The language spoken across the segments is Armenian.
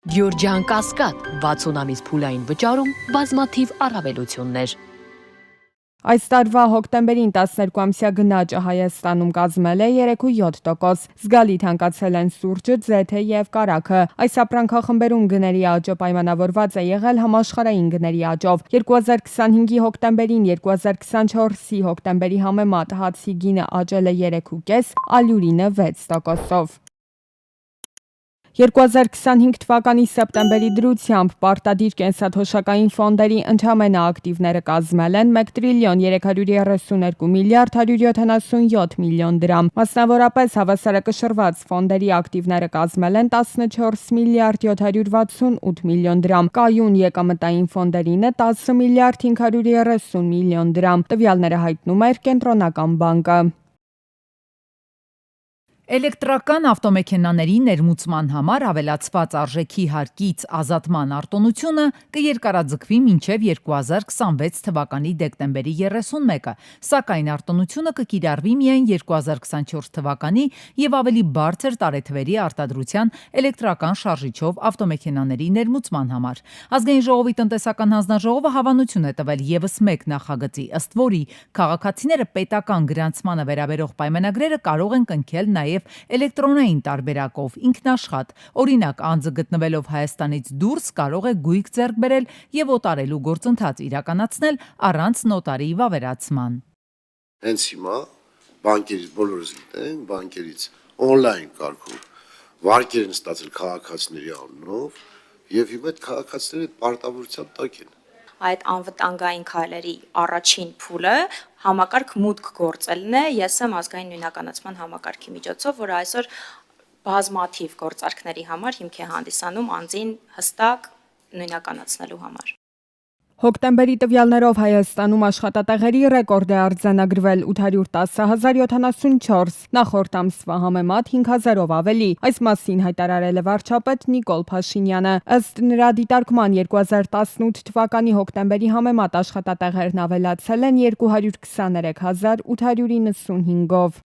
Գյորջյան Կասկադ 60 ամիս փուլային վճարում բազմաթիվ առավելություններ։ Այս տարվա հոկտեմբերին 12-ամսյա գնաճը Հայաստանում կազմել է 3.7%, զգալի թանկացել են սուրճը, ձեթե եւ կարագը։ Այս ապրանքախմբերում գների աճը պայմանավորված է եղել համաշխարհային գների աճով։ 2025-ի հոկտեմբերին 2024-ի հոկտեմբերի համեմատ հացի գինը աճել է 3.5%, ալյուրինը 6%-ով։ 2025 թվականի սեպտեմբերի դրությամբ պարտադիր կենսաթոշակային ֆոնդերի ընդամենը ակտիվները կազմել են 1 տրիլիոն 332 միլիարդ 177 միլիոն դրամ։ Մասնավորապես հավասարակշռված ֆոնդերի ակտիվները կազմել են 14 միլիարդ 768 միլիոն դրամ, կայուն եկամտային ֆոնդերինը 10 միլիարդ 530 միլիոն դրամ։ Տվյալները հայտնում էր Կենտրոնական բանկը։ Էլեկտրական ավտոմեքենաների ներմուծման համար ավելացված արժեքի հարկից ազատման արտոնությունը կերկարաձգվի մինչև 2026 թվականի դեկտեմբերի 31-ը, սակայն արտոնությունը կկիրառվի միայն 2024 թվականի եւ ավելի բարձր տարեթվերի արտադրության էլեկտրական շարժիչով ավտոմեքենաների ներմուծման համար։ Ազգային ժողովի տնտեսական հանձնաժողովը հավանություն է տվել եւս մեկ նախագծի, ըստ որի քաղաքացիները պետական գրանցմանը վերաբերող պայմանագրերը կարող են կնքել նաեւ էլեկտրոնային տարբերակով ինքնաշխատ։ Օրինակ, անձը գտնվելով Հայաստանից դուրս կարող է գույք ձեռք բերել եւ օտարելու գործընթաց իրականացնել առանց նոտարի վավերացման։ Հենց հիմա բանկերից բոլորս գիտենք, բանկերից on-line կարգով վարկեր են ստացել քաղաքացիների անունով եւ հիմա այդ քաղաքացիները պարտավորության տակ են։ Այդ անվտանգային քայլերի առաջին փուլը համակարգ մուտք գործելն է։ Ես եմ ազգային նույնականացման համակարգի միջոցով, որը այսօր բազմաթիվ գործարքների համար հիմք է հանդիսանում անձին հստակ նույնականացնելու համար։ Հոկտեմբերի տվյալներով Հայաստանում աշխատատեղերի ռեկորդ է արձանագրվել 810,074, նախորդ ամսվա համեմատ 5,000-ով ավելի։ Այս մասին հայտարարել է վարչապետ Նիկոլ Փաշինյանը։ Ըստ նրա դիտարկման 2018 թվականի հոկտեմբերի համեմատ աշխատատեղերն ավելացել են 223,895-ով։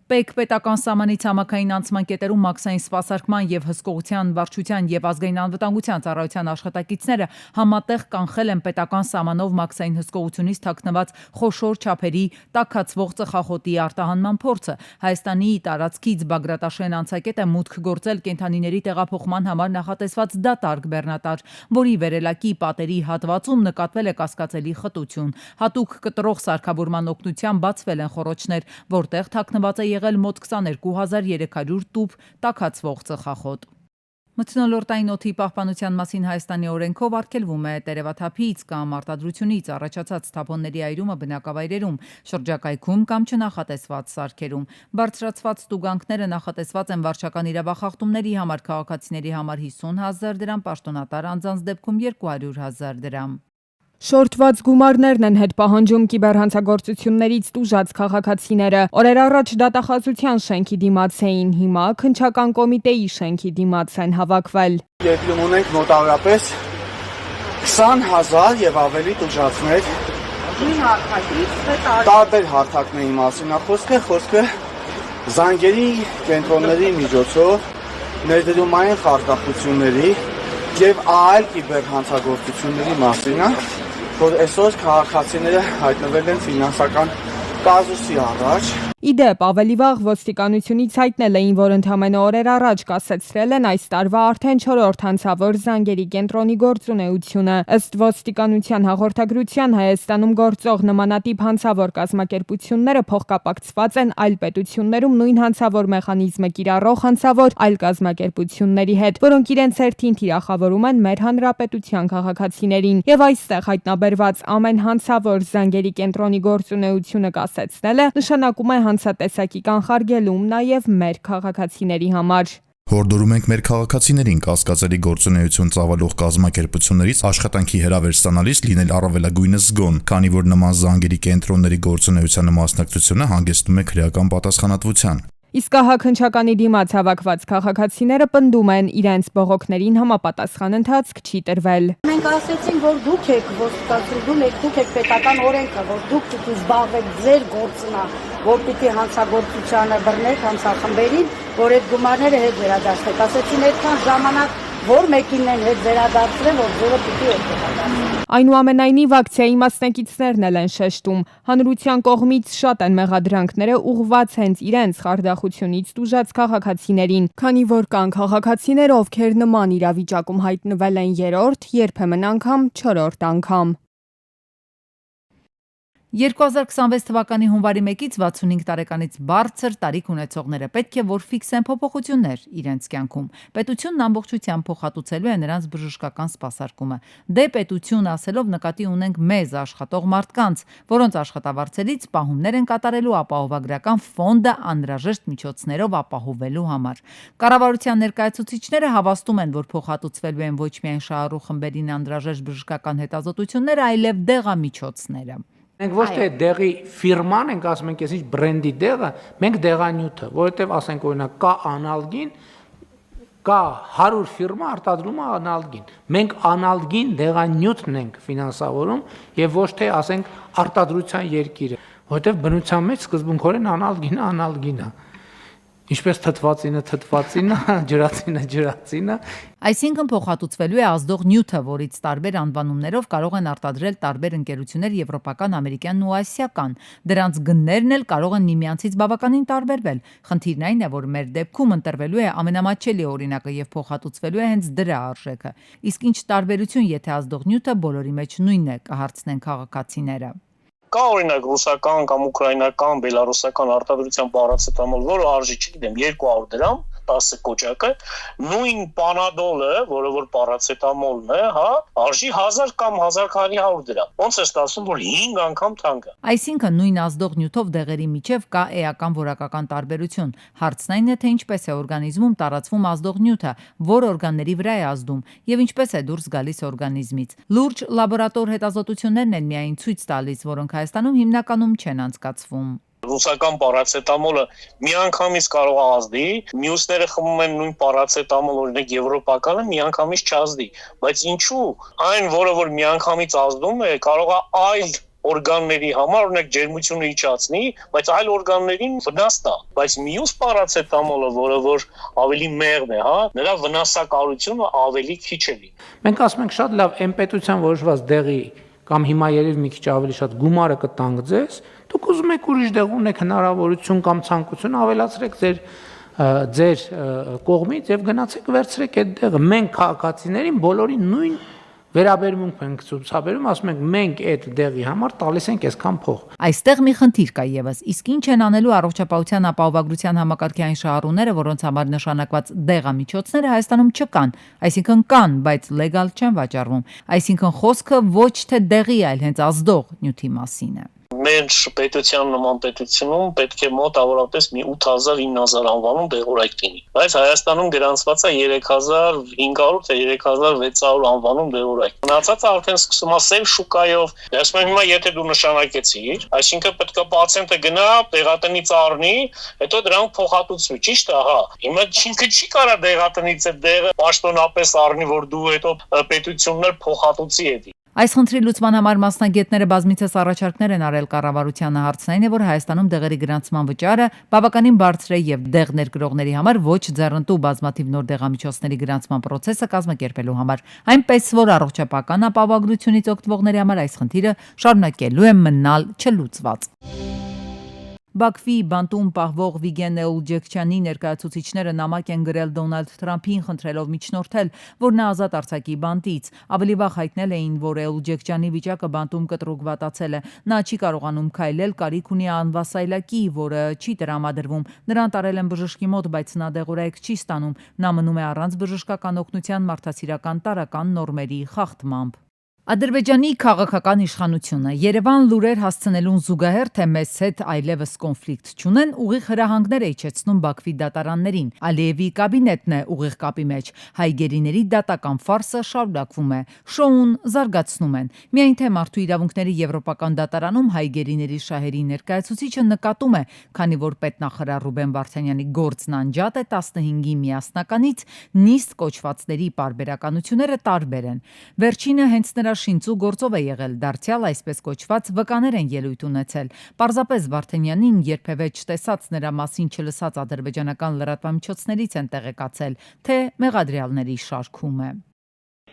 Պետական սահմանից ցամաքային անցման կետերում մաքսային սպասարկման եւ հսկողության վարչության եւ ազգային անվտանգության ծառայության աշխատակիցները համատեղ կանխել են պետական սահմանով մաքսային հսկողությունից թաքնված խոշոր չափերի տաքացվող ծխախոտի արտահանման փորձը։ Հայաստանի տարածքից Բագրատաշեն անցակետ է մուտք գործել կենդանիների տեղափոխման համար նախատեսված դատարկ բեռնատար, որի վերելակի պատերի հատվածում նկատվել է կասկածելի խտություն։ Հատուկ կտրող սարքավորման օգնությամբ բացվել են խոռոչներ, որտեղ թաքնված է եղել մոտ 22,300 տուփ տաքացվող ծխախոտ։ Մթնոլորտային օդի պահպանության մասին Հայաստանի օրենքով արգելվում է տերևաթափից կամ արտադրությունից առաջացած թափոնների այրումը բնակավայրերում, շրջակայքում կամ չնախատեսված սարքերում։ Բարձրացված տուգանքները նախատեսված են վարչական իրավախախտումների համար, քաղաքացիների համար 50,000 դրամ, պաշտոնատար անձանց դեպքում 200,000 դրամ։ Շորթված գումարներն են հետ պահանջում կիբերհանցագործություններից տուժած քաղաքացիները։ Օրեր առաջ դատախազության շենքի դիմաց էին, հիմա քննչական կոմիտեի շենքի դիմաց են հավաքվել։ Երկրում ունենք մոտավորապես 20,000 եւ ավելի տուժածներ։ Տարբեր հարթակների մասին է խոսքը զանգերի կենտրոնների միջոցով ներդրումային խարդախությունների եւ այլ կիբերհանցագործությունների մասին է, որ այսօր քաղաքացիները հայտնվել են ֆինանսական կազուսի առաջ։ Իդեպ ավելի վաղ ոստիկանությունից հայտնել էին, որ ընդամենը օրեր առաջ կասեցրել են այս տարվա արդեն 4-րդ հանցավոր զանգերի կենտրոնի գործունեությունը։ Ըստ ոստիկանության հաղորդագրության Հայաստանում գործող նմանատիպ հանցավոր կազմակերպությունները փոխկապակցված են այլ պետություններում նույն հանցավոր մեխանիզմը կիրառող հանցավոր այլ կազմակերպությունների հետ, որոնք իրենց հերթին թիրախավորում են մեր հանրապետության քաղաքացիներին։ Եվ այստեղ հայտնաբերված ամեն հանցավոր զանգերի կենտրոնի գործունեությունը կասեցնելը նշանակում է հանցատեսակի կանխարգելում նաև մեր քաղաքացիների համար։ Հորդորում ենք մեր քաղաքացիներին կասկածելի գործունեություն ծավալող կազմակերպություններից աշխատանքի հրավեր ստանալիս լինել առավելագույնս զգոն, քանի որ նման զանգերի կենտրոնների գործունեությանը մասնակցությունը հանգեցնում է քրեական պատասխանատվության։ Իսկ ահա քննչականի դիմաց հավաքված քաղաքացիները պնդում են իրենց բողոքներին համապատասխան ընթացք չի տրվել։ Մենք ասեցինք, որ դուք եք ոստիկանություն, դուք եք պետական օրենքը, որ դուք պիտի զբաղվեք ձեր գործնա, որ պիտի հանցագործությանը բռնեք հանցախմբերին, որ այդ գումարները հետ վերադարձնեք։ Ասեցին, այդքան ժամանակ որ մեկին են հետ վերադարձրել, որ ձերը պիտի հետ վերադարձրել։ Այնուամենայնիվ ակցիայի մասնակիցներն էլ են շեշտում. հանրության կողմից շատ են մեղադրանքները ուղղված հենց իրենց խարդախությունից տուժած քաղաքացիներին, քանի որ կան քաղաքացիներ, ովքեր նման իրավիճակում հայտնվել են երրորդ, երբեմն անգամ չորրորդ անգամ։ 2026 թվականի հունվարի 1-ից 65 տարեկանից բարձր տարիք ունեցողները պետք է որ ֆիքսեն փոփոխություններ իրենց կյանքում։ Պետությունն ամբողջությամբ փոխհատուցելու է նրանց բժշկական սպասարկումը։ Դե պետություն ասելով նկատի ունենք մեզ աշխատող մարդկանց, որոնց աշխատավարձերից պահումներ են կատարելու ապահովագրական ֆոնդը անհրաժեշտ միջոցներով ապահովելու համար։ Կառավարության ներկայացուցիչները հավաստում են, որ փոխհատուցվելու են ոչ միայն շահառու խմբերին անհրաժեշտ բժշկական հետազոտությունները, այլև դեղամիջոցները։ Մենք ոչ թե դեղի ֆիրման ենք ասում ենք, այսինչ բրենդի դեղը, մենք դեղանյութը, որովհետև ասենք օրինակ կա անալգին, կա 100 ֆիրմա արտադրում է անալգին։ Մենք անալգին դեղանյութն ենք ֆինանսավորում եւ ոչ թե ասենք արտադրության երկիրը, որովհետև բնության մեջ սկզբունքորեն անալգինը է։ Ինչպես թթվածինը, ջրածինը։ Այսինքն փոխհատուցվելու է ազդող նյութը, որից տարբեր անվանումներով կարող են արտադրել տարբեր ընկերություններ եվրոպական, ամերիկյան ու ասիական։ Դրանց գններն էլ կարող են միմյանցից բավականին տարբերվել։ Խնդիրն այն է, որ մեր դեպքում ընտրվելու է ամենամատչելի օրինակը եւ փոխհատուցվելու է հենց դրա արժեքը։ Իսկ ինչ տարբերություն, եթե ազդող նյութը բոլորի մեջ նույնն է, կհարցնեն քաղաքացիները։ Կա օրինակ ռուսական կամ ուկրաինական, բելարուսական արտադրության պարացետամոլ, որը արժի, չգիտեմ, 200 դրամ, 10 կոճակը, նույն պանադոլը, որը որ պարացետամոլն է, հա, արժի 1000 կամ 1500 դրամ։ Ոնց է ստացվում, որ 5 անգամ թանկ է։ Այսինքն նույն ազդող նյութով դեղերի միջև կա էական որակական տարբերություն։ Հարցն այն է, թե ինչպես է օրգանիզմում տարածվում ազդող նյութը, որ օրգանների վրա է ազդում եւ ինչպես է դուրս գալիս օրգանիզմից։ Լուրջ լաբորատոր հետազոտություններն են միայն ցույց տալիս, որոնք Հայաստանում հիմնականում չեն անցկացվում։ Ռուսական պարացետամոլը միանգամից կարող է ազդի, մյուսները խմում են նույն պարացետամոլ, օրինակ եվրոպականը միանգամից չազդի, բայց ինչու այն, որը որ միանգամից ազդում է, կարող է այլ օրգանների համար, օրինակ ջերմությունը իջացնի, բայց այլ օրգաններին վնաս տա, բայց մյուս պարացետամոլը, որը որ ավելի մեղմ է, հա, նրա վնասակարությունը ավելի քիչ է լինում։ Մենք ասում ենք շատ լավ, այն պետության որոշված դեղի կամ հիմա երևի մի քիչ ավելի շատ գումարը կտանք ձեզ, դուք ուզում եք ուրիշ դեղ ունեք հնարավորություն կամ ցանկություն ավելացրեք ձեր կողմից եւ գնացեք վերցրեք այդ դեղը։ Մենք քաղաքացիներին բոլորին նույն վերաբերմունք ենք ցուցաբերում, ասում ենք մենք այդ դեղի համար տալիս ենք այսքան փող։ Այստեղ մի խնդիր կա եւս, իսկ ինչ են անելու առողջապահության ապահովագրության համակարգի այն շահառուները, որոնց համար նշանակված դեղամիջոցները Հայաստանում չկան, այսինքն կան, բայց լեգալ չեն վաճառվում։ Այսինքն խոսքը ոչ թե դեղի, այլ հենց ազդող նյութի մասին է։ Մեր պետության նման պետությունում պետք է մոտավորապես մի 8000-9000 անվանում դեղորայք լինի։ Բայց Հայաստանում գրանցված է 3500 թե 3600 անվանում դեղորայք։ Մնացածը արդեն սկսում է սև շուկայով։ Ասում եմ հիմա եթե դու նշանակեցիր, այսինքն պետք է պացիենտը գնա, տեղատնից առնի, հետո դրանք փոխհատուցվի, ճիշտ է, հա։ Հիմա ինքը չի կարա տեղատնից այդ դեղը պաշտոնապես առնի, որ դու հետո պետությունն էլ փոխհատուցի էդի։ Այս խնդրի լուծման համար մասնագետները բազմիցս առաջարկներ են արել կառավարությանը, հարցն այն է, որ Հայաստանում դեղերի գրանցման վճարը բավականին բարձր է եւ դեղ ներգրողների համար ոչ ձեռնտու բազմաթիվ նոր դեղամիջոցների գրանցման process-ը կազմակերպելու համար, այնպես որ առողջապահական ապահովագրությունից օգտվողների համար այս խնդիրը շարունակելու է մնալ չլուծված։ Բաքվի բանտում պահվող Վիգեն Էուլջեքչյանի ներկայացուցիչները նամակ են գրել Դոնալդ Թրամփին, խնդրելով միջնորդել, որ նա ազատ արձակի բանտից։ Ավելի վաղ հայտնել էին, որ Էուլջեքչյանի վիճակը բանտում կտրուկ վատացել է։ Նա չի կարողանում քայլել, կարիք ունի անվասայլակի, որը չի տրամադրվում։ Նրան տարել են բժշկի մոտ, բայց նա դեղորայք չի ստանում։ Նա մնում է առանց բժշկական օգնության մարդասիրական տարրական նորմերի խախտմամբ։ Ադրբեջանի քաղաքական իշխանությունը Երևան լուրեր հասցնելուն զուգահեռ թե մեզ հետ այլևս կոնֆլիկտ չունեն, ուղիղ հրահանգներ է իջեցնում Բաքվի դատարաններին։ Ալիևի կաբինետն է ուղիղ կապի մեջ։ Հայգերիների դատական ֆարսը շարունակվում է։ Շոուն զարգացնում են։ Միայն թե մարդու իրավունքների եվրոպական դատարանում հայգերիների շահերի ներկայացուցիչը նկատում է, քանի որ պետնախարար Ռուբեն Վարդանյանի գործն անջատ է 15-ի միասնականից, նիստ կոչվածների պարբերականությունները տարբեր են։ Վերջինը հենց նրա շինծու գործով է եղել, դարձյալ այսպես կոչված վկաներ են ելույթ ունեցել։ Պարզապես Վարդանյանին երբևէ չտեսած նրա մասին չլսած ադրբեջանական լրատվամիջոցներից են տեղեկացել, թե մեղադրյալների շարքում է։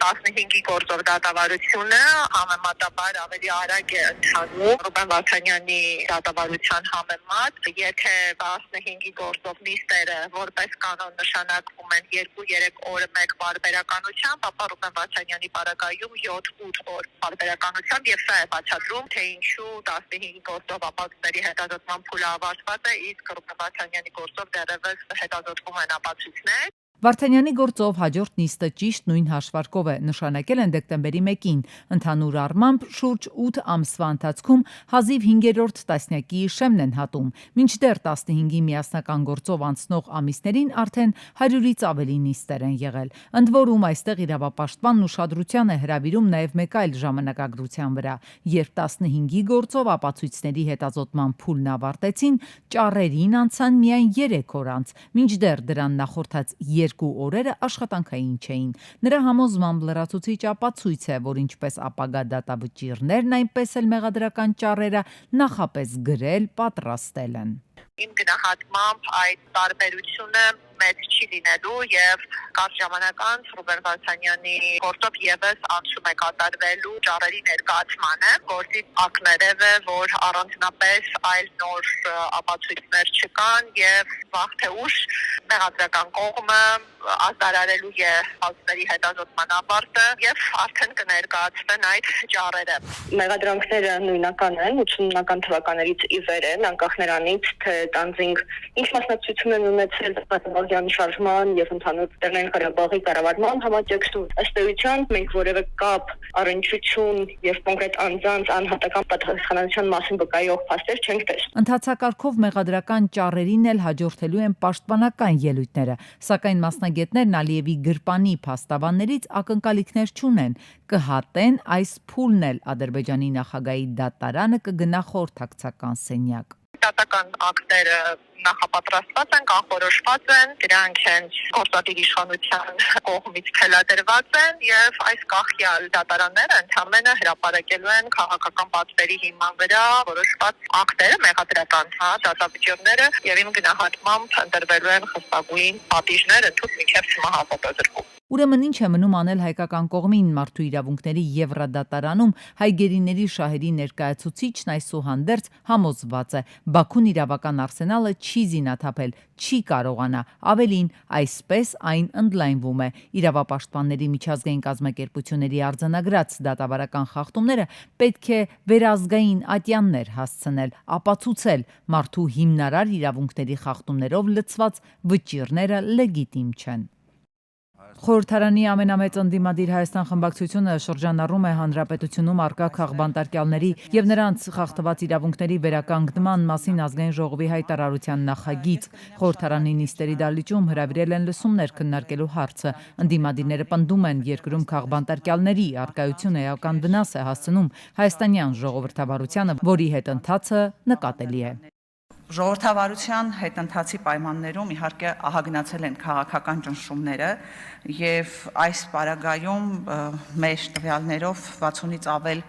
15-ի գործով դատավարությունը համեմատաբար ավելի արագ է ընթանում Ռուբեն Վարդանյանի դատավարության համեմատ, եթե 15-ի գործով նիստերը որպես կանոն նշանակվում են 2-3 օր մեկ պարբերականությամբ, ապա Ռուբեն Վարդանյանի պարագայում 7-8 օր պարբերականությամբ, եւ սա է բացատրում, թե ինչու 15-ի գործով ապացույցների հետազոտման փուլը ավարտված է, իսկ Ռուբեն Վարդանյանի գործով դեռևս հետազոտվում են ապացույցներ։ Վարդանյանի գործով հաջորդ նիստը ճիշտ նույն հաշվարկով է նշանակել են դեկտեմբերի 1-ին, ընդհանուր առմամբ շուրջ 8 ամսվա ընթացքում հազիվ 5-րդ տասնյակի շեմն են հատում, մինչդեռ 15-ի միասնական գործով անցնող ամիսներին արդեն 100-ից ավելի նիստեր են եղել, ընդ որում այստեղ իրավապաշտպանն ուշադրության է հրավիրում նաև մեկ այլ ժամանակագրության վրա, երբ 15-ի գործով ապացույցների հետազոտման փուլն ավարտեցին, ճառերին անցան միայն 3 օր անց, մինչդեռ դրան նախորդած 2 օրերը աշխատանքային չէին։ Նրա համոզմամբ լրացուցիչ ապացույց է, որ ինչպես ապագա դատավճիռներն, այնպես էլ մեղադրական ճառերը նախապես գրել, պատրաստել են։ Իմ գնահատմամբ այդ տարբերությունը մեծ չի լինելու եւ կարճ ժամանակ անց Ռուբեն Վարդանյանի գործով եւս անցում է կատարվելու ճառերի ներկայացմանը, որտիվ ակներև է, որ առանձնապես այլ նոր ապացույցներ չկան եւ վաղ թե ուշ մեղադրական կողմը արտարարելու է հազարների հետազոտման ավարտը եւ արդեն կներկայացվեն այդ ճառերը։ Մեղադրանքները նույնական են 80-ական թվականներից ի վեր են, անկախ նրանից թե տանձինք ինչ մասնակցություն են ունեցել պատմական շարժման եւ ընդհանուր Լեռնային Ղարաբաղի կառավարման համատեքստում։ Ըստ էության մենք որևէ կապ, առնչություն եւ կոնկրետ անձանց անհատական պատասխանատվության մասին վկայող փաստեր չենք տեսնում։ Ընթացակարգով մեղադրական ճառերին էլ հաջորդելու են պաշտպանական ելույթները, սակայն մասնագետներն Ալիևի գրպանի փաստաբաններից ակնկալիքներ չունեն, կհատեն այս փուլն էլ Ադրբեջանի նախագահի դատարանը կգնա խորհրդակցական սենյակ։ Դատական ակտերը նախապատրաստված են, կանխորոշված են, դրանք հենց գործադիր իշխանության կողմից թելադրված են եւ այս կախյալ դատարանները ընդհանրապես հրապարակելու են քաղաքական պատվերի հիման վրա որոշված ակտերը, մեղադրական դատավճիռները եւ իմ գնահատմամբ ընտրվելու են խստագույն պատիժներ ընդհանուր մինչեւ չմահապետադրվում։ Ուրեմն ինչ է մնում անել հայկական կողմին մարդու իրավունքների Եվրադատարանում հայգերիների շահերի ներկայացուցիչն այսուհանդերձ համոզված է Բաքուն իրավական արսենալը չի զինաթափել, չի կարողանա, ավելին այսպես այն ընդլայնվում է։ Իրավապաշտպանների միջազգային կազմակերպությունների արձանագրած դատավարական խախտումները պետք է վերազգային ատյաններ հասցնել, ապացուցել մարդու հիմնարար իրավունքների խախտումներով լցված վճիռները լեգիտիմ չեն։ Խորհրդարանի ամենամեծ ընդդիմադիր Հայաստան խմբակցությունը շրջանառում է հանրապետությունում առկա քաղբանտարկյալների եւ նրանց խախտված իրավունքների վերականգնման մասին ազգային ժողովի հայտարարության նախագիծ։ Խորհրդարանի նիստերի դալիճում հրավիրել են լսումներ քննարկելու հարցը։ Ընդդիմադիրները պնդում են երկրում քաղբանտարկյալների առկայությունը էական վնաս է հասցնում հայաստանյան ժողովրդավարությանը, որի հետընթացը նկատելի է։ Ժողովրդավարության հետընթացի պայմաններում իհարկե ահագնացել են քաղաքական ճնշումները եւ այս պարագայում մեր տվյալներով 60-ից ավել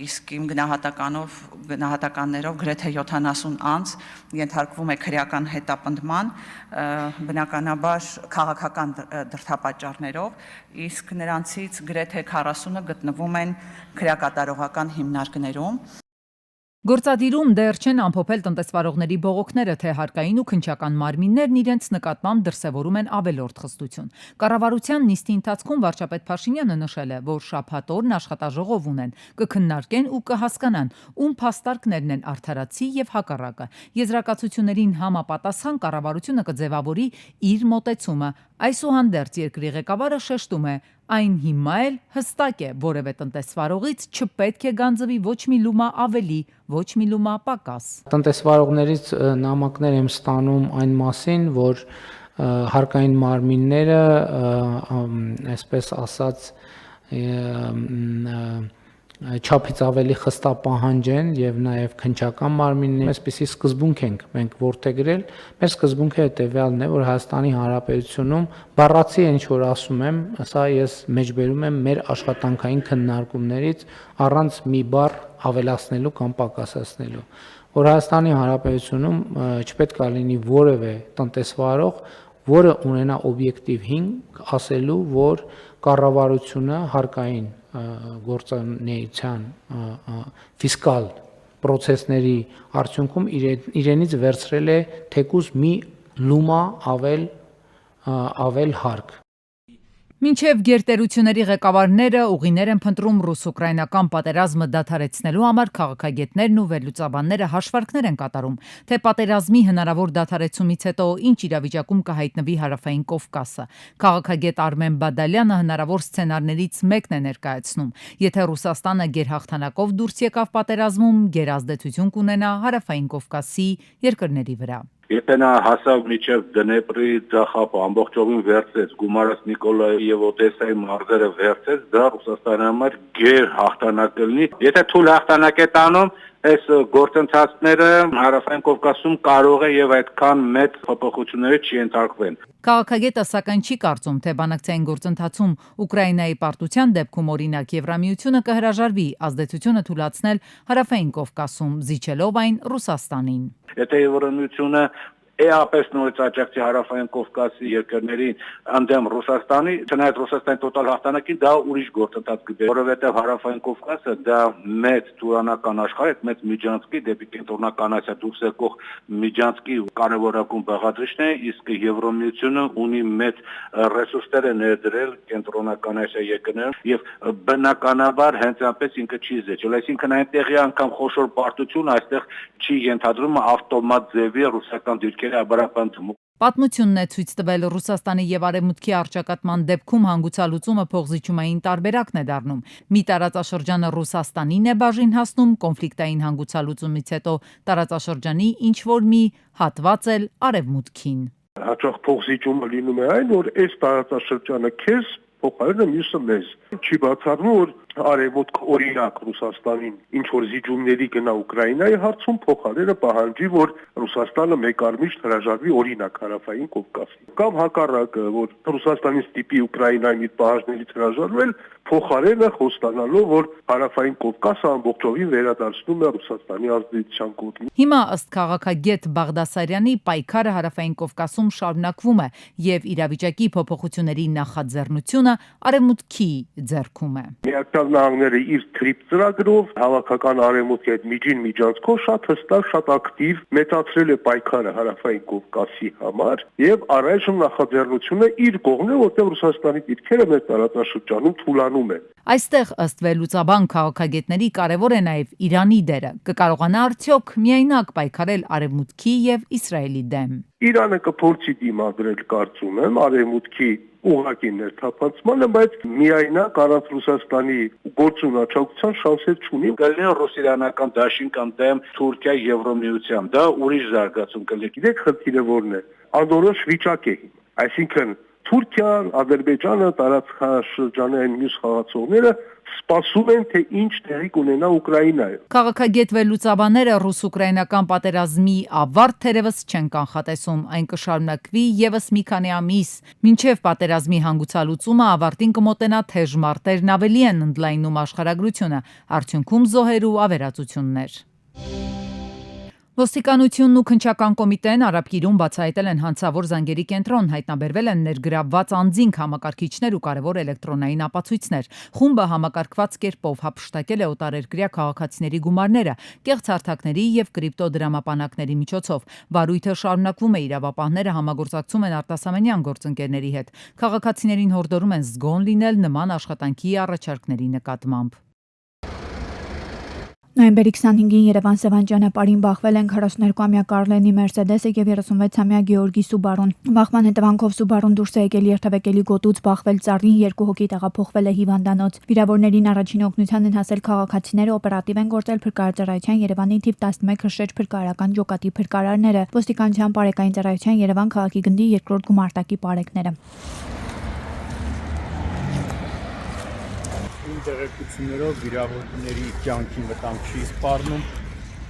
իսկ իմ գնահատականներով գրեթե 70 անց ենթարկվում է քրեական հետապնդման, բնականաբար քաղաքական դրդապատճառներով, իսկ նրանցից գրեթե 40-ը գտնվում են քրեակատարողական հիմնարկներում։ Գործադիրում դեռ չեն ամփոփել տնտեսվարողների բողոքները, թե հարկային ու քննչական մարմիններն իրենց նկատմամբ դրսևորում են ավելորդ խստություն։ Կառավարության նիստի ընթացքում վարչապետ Փաշինյանը նշել է, որ շաբաթ օրն աշխատաժողով ունեն, կքննարկեն ու կհասկանան, ում փաստարկներն են արդարացի եւ հակառակը։ Եզրակացություններին համապատասխան կառավարությունը կձևավորի իր մոտեցումը։ Այսուհանդերձ երկրի ղեկավարը շեշտում է, այն հիմա էլ հստակ է, որևէ տնտեսվարողից չպետք է գանձվի ոչ մի լումա ավելի, ոչ մի լումա պակաս։ Տնտեսվարողներից նամակներ եմ ստանում այն մասին, որ հարկային մարմինները, այսպես ասած, չափից ավելի խստա պահանջ են եւ նաեւ քննչական մարմիններ, այսպիսի սկզբունք ենք մենք որդեգրել։ Մեր սկզբունքը հետեւյալն է, որ Հայաստանի Հանրապետությունում բառացի ինչ որ ասում եմ, սա ես մեջբերում եմ մեր աշխատանքային քննարկումներից առանց մի բառ ավելացնելու կամ պակասացնելու, որ Հայաստանի Հանրապետությունում չպետք է լինի որևէ տնտեսվարող, որը ունենա օբյեկտիվ հիմք ասելու, որ կառավարությունը հարկային գործունեության ֆիսկալ process-ների արդյունքում իրենից վերցրել է թեկուզ մի լումա ավել հարկ։ Մինչև գերտերությունների ղեկավարները ուղիներ են փնտրում ռուս-ուկրաինական պատերազմը դադարեցնելու համար, քաղաքագետներն ու վերլուծաբանները հաշվարկներ են կատարում, թե պատերազմի հնարավոր դադարեցումից հետո ինչ իրավիճակում կհայտնվի Հարավային Կովկասը։ Քաղաքագետ Արմեն Բադալյանը հնարավոր սցենարներից մեկն է ներկայացնում։ Եթե Ռուսաստանը գերհաղթանակով դուրս եկավ պատերազմում, գերազդեցություն կունենա Հարավային Կովկասի երկրների վրա։ Եթե նա հասավ միջև Դնեպրի ձախապը ամբողջովին վերցեց, գումարած Նիկոլայի եւ Օդեսայի մարզերը վերցեց, դա Ռուսաստանի համար գեր հաղթանակ կլինի։ Եթե թույլ հաղթանակ է տանում, այս գործընթացները Հարավային Կովկասում կարող է եւ այդքան մեծ փոփոխությունների չի ենթարկվեն։ Քաղաքագետը սակայն չի կարծում, թե բանակցային գործընթացում Ուկրաինայի պարտության դեպքում օրինակ Եվրամիությունը կհրաժարվի ազդեցությունը թույլատրել Հարավային Կովկասում, զիջելով այն Ռուսաստանին։ Եթե Եվրամիությունը էապես նորից աջակցի Հարավային Կովկասի երկրներին ընդդեմ Ռուսաստանի, չնայած Ռուսաստանի տոտալ հաղթանակին, դա ուրիշ գործընթաց կբերի, որովհետև Հարավային Կովկասը դա մեծ տուրանական աշխարհ է, մեծ միջանցքի դեպի կենտրոնական Ասիա դուրս եկող միջանցքի կարևորագույն բաղադրիչն է, իսկ Եվրամիությունը ունի մեծ ռեսուրսներ է ներդրել կենտրոնական Ասիա երկրներում եւ բնականաբար հենց այնպես ինքը չի զիջել, այսինքն այնտեղի անգամ խոշոր պարտություն այստեղ չի ենթադրում ավտոմատ ձևի ռուսական դիրքերի Պատմությունն է ցույց տվել Ռուսաստանի եւ Արևմուտքի առճակատման դեպքում հանգուցալուծումը փոխզիջումային տարբերակն է դառնում։ Մի տարածաշրջանը Ռուսաստանին է բաժին հասնում, կոնֆլիկտային հանգուցալուծումից հետո տարածաշրջանի ինչ որ մի հատված էլ Արևմուտքին։ Հաճախ փոխզիջումը լինում է այն, որ այս տարածաշրջանը քեզ փոխարենը մյուսը մեզ։ Չի բացառվում, որ Արևմուտք օրինակ Ռուսաստանին ինչ որ զիջումների գնա Ուկրաինայի հարցում փոխարենը պահանջի, որ Ռուսաստանը մեկ արմիշտ հրաժարվի օրինակ Հարավային Կովկասի։ Կամ հակառակը, որ Ռուսաստանից տիպի Ուկրաինային իր պահանջներից հրաժարվել, փոխարենը խոստանալով, որ Հարավային Կովկասը ամբողջովին վերադարձնում է Ռուսաստանի ազդեցության կողմից։ Հիմա ըստ քաղաքագետ Բաղդասարյանի պայքարը Հարավային Կովկասում շարունակվում է եւ իրավիճակի փոփոխությունների նախաձեռնությունը Արևմուտքի ձեռքում է։ Միացյալ Նահանգները իր TRIP ծրագրով հավաքական արևմուտքի այդ միջին միջանցքով շատ հստակ, շատ ակտիվ մեծացրել է պայքարը Հարավային Կովկասի համար եւ առայժմ նախաձեռնությունը իր կողմն է, որտեղ Ռուսաստանի դիրքերը մեր տարածաշրջանում թուլանում են։ Այստեղ ըստ վերլուծաբան քաղաքագետների կարևոր է նաև Իրանի դերը։ Կկարողանա արդյոք միայնակ պայքարել Արևմուտքի եւ Իսրայելի դեմ։ Իրանը կփորձի դիմադրել, կարծում եմ, Արևմուտքի ուղղակի ներթափանցմանը, բայց միայնակ առանց Ռուսաստանի գործունեության շանսեր չունի։ Կլինի ռուս-իրանական դաշինք դեմ Թուրքիա Եվրամիության, դա ուրիշ զարգացում կլինի։ Գիտեք, խնդիրը որն է։ Անորոշ վիճակ է։ Այսինքն Թուրքիան, Ադրբեջանը, տարածաշրջանի այն մյուս խաղացողները սպասում են, թե ինչ տեղի կունենա Ուկրաինայում։ Քաղաքագետ վերլուծաբանները ռուս-ուկրաինական պատերազմի ավարտ թերևս չեն կանխատեսում, այն կշարունակվի եւս մի քանի ամիս, մինչև պատերազմի հանգուցալուծումը ավարտին կմոտենա թեժ մարտերն ավելի են ընդլայնում աշխարհագրությունը, արդյունքում զոհեր ու ավերածություններ։ Ոստիկանությունն ու քննչական կոմիտեն Արաբկիրում բացահայտել են հանցավոր զանգերի կենտրոն, հայտնաբերվել են ներգրավված անձինք, համակարգիչներ ու կարևոր էլեկտրոնային ապացույցներ։ Խումբը համակարգված կերպով հափշտակել է օտարերկրյա քաղաքացիների գումարները, կեղծ հարթակների եւ կրիպտո դրամապանակների միջոցով։ Վարույթը շարունակվում է, իրավապահները համագործակցում են արտասահմանյան գործընկերների հետ։ Քաղաքացիներին հորդորում են զգոն լինել նման աշխատանքի առաջարկների նկատմամբ։ Նոյեմբերի 25-ին Երևան Սևան ճանապարհին բախվել են 42-ամյա Կարլենի Մերսեդեսը եւ 36-ամյա Գեորգի Սուբարուն։ Բախման հետևանքով Սուբարուն դուրս է եկել երթևեկելի գոտուց, բախվել ծառին, 2 հոգի տեղափոխվել է հիվանդանոց։ Վիրավորներին առաջին օգնության են հասել քաղաքացիները, օպերատիվ են գործել փրկարարծառայության Երևանի թիվ 11 հրշեջ փրկարարական ջոկատի փրկարարները, ոստիկանության բարեկային ծառայության Երևան քաղաքի գնդի 2-րդ գումարտակի բարեկները։ տեղեկություններով վիրավորների կյանքի վտանգ չի սպառնում։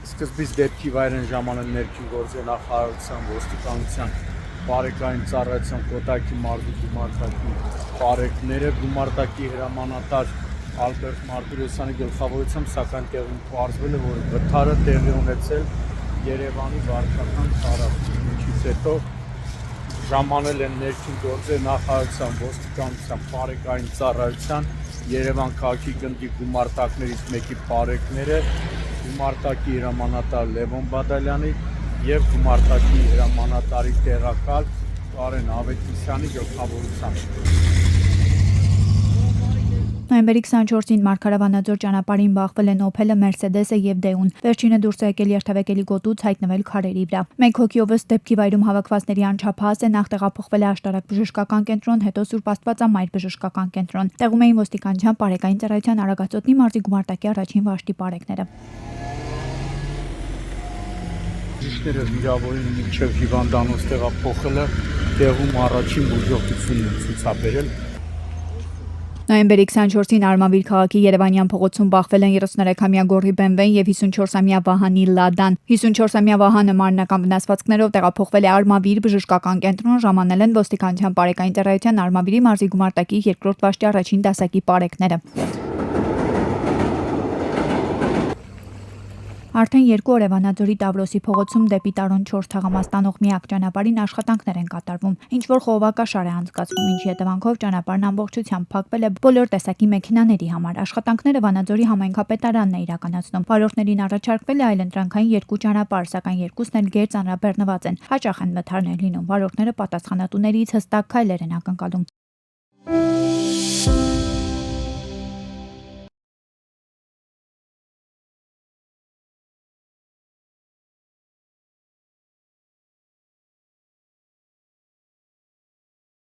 Սկզբից դեպքի վայր են ժամանել ներքին գործերի նախարարության, ոստիկանության, բարեկային ծառայության Կոտայքի մարզի գումարտակի բարեկները, գումարտակի հրամանատար Ալբերտ Մարտիրոսյանի գլխավորությամբ, սակայն տեղում պարզվել է, որ վթարը տեղի ունեցել Երևանի վարչական տարածքում, ինչից հետո ժամանել են ներքին գործերի նախարարության, ոստիկանության, բարեկային ծառայության, Երևան քաղաքի գնդի գումարտակներից մեկի բարեկները, գումարտակի հրամանատար Լևոն Բադալյանի եւ գումարտակի հրամանատարի տեղակալ Կարեն Ավետիսյանի գլխավորությամբ։ Նոյեմբերի 24-ին Մարգարավանաձոր ճանապարհին բախվել են Օփելը, Մերսեդեսը եւ Դեուն։ Վերջինը դուրս է եկել երթևեկելի գոտուց հայտնվել քարերի վրա։ Մեկ հոգիովս դեպքի վայրում հավաքվածների անչափահաս է նախ տեղափոխվել է աշտարակ բժշկական կենտրոն, հետո Սուրբ Աստվածամայր բժշկական կենտրոն։ Տեղում էին ոստիկանության, բարեկային ծառայության, Արագածոտնի մարզի գումարտակի առաջին վաշտի բարեկները։ Բժիշկները վիրավորին մինչև հիվանդանոց տեղափոխելը տեղում առաջին բուժօգնությունն են ցուցաբերել։ Նոյեմբերի 24-ին Արմավիր քաղաքի Երևանյան փողոցում բախվել են 33-ամյա Գոռի BMW եւ 54-ամյա Վահանի Լադան։ 54-ամյա Վահանը մարմնական վնասվածքներով տեղափոխվել է Արմավիր բժշկական կենտրոն, ժամանել են ոստիկանության բարեկային ծառայության Արմավիրի մարզի գումարտակի 2-րդ վաշտի առաջին դասակի բարեկները։ Արդեն 2 օր է Վանաձորի Տավրոսի փողոցում դեպի Տարոն 4 թաղամաս տանող միակ ճանապարհին աշխատանքներ են կատարվում։ Ինչ-որ խողովակաշար է անցկացվում, ինչի հետևանքով ճանապարհն ամբողջությամբ փակվել է բոլոր տեսակի մեքենաների համար։ Աշխատանքները Վանաձորի համայնքապետարանն է իրականացնում։ Վարորդներին առաջարկվել է այլընտրանքային 2 ճանապարհ, սակայն երկուսն էլ գերծանրաբեռնված են։ Հաճախ են մթարներ լինում։ Վարորդները պատասխանատուներից հստակ քայլեր են ակնկալում։